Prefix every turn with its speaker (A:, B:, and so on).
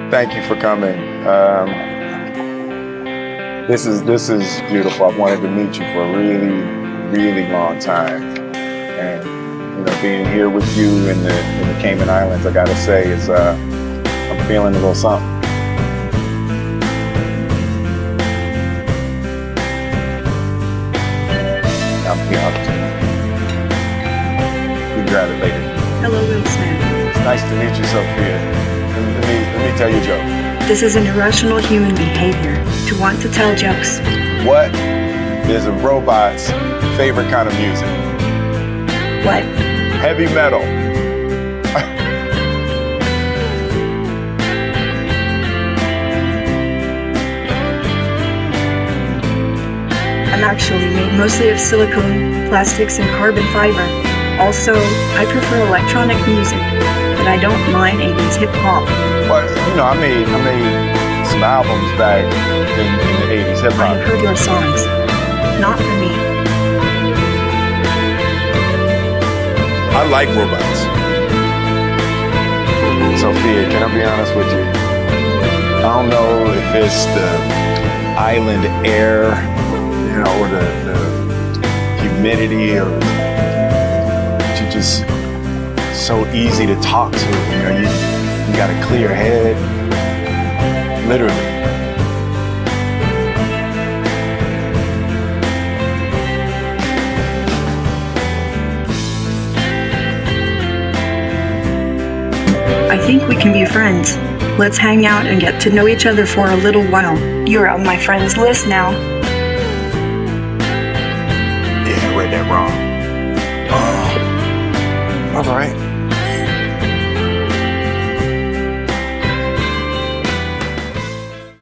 A: Thank you for coming. This is beautiful. I've wanted to meet you for a really, really long time, and being here with you in the Cayman Islands, I gotta say, I'm feeling a little something. I'm here. We can grab it later.
B: Hello, Will Smith.
A: It's nice to meet you, Sophia. Let me tell you a joke.
B: This is an irrational human behavior to want to tell jokes.
A: What is a robot's favorite kind of music?
B: What?
A: Heavy metal.
B: I'm actually made mostly of silicone, plastics, and carbon fiber. Also, I prefer electronic music, but I don't mind 80s hip-hop.
A: But, I made some albums back in the 80s hip-hop.
B: I've heard your songs. Not for me.
A: I like robots. Sophia, can I be honest with you? I don't know if it's the island air, or the humidity, or you're just so easy to talk to. You got a clear head, literally.
B: I think we can be friends. Let's hang out and get to know each other for a little while. You're on my friends list now.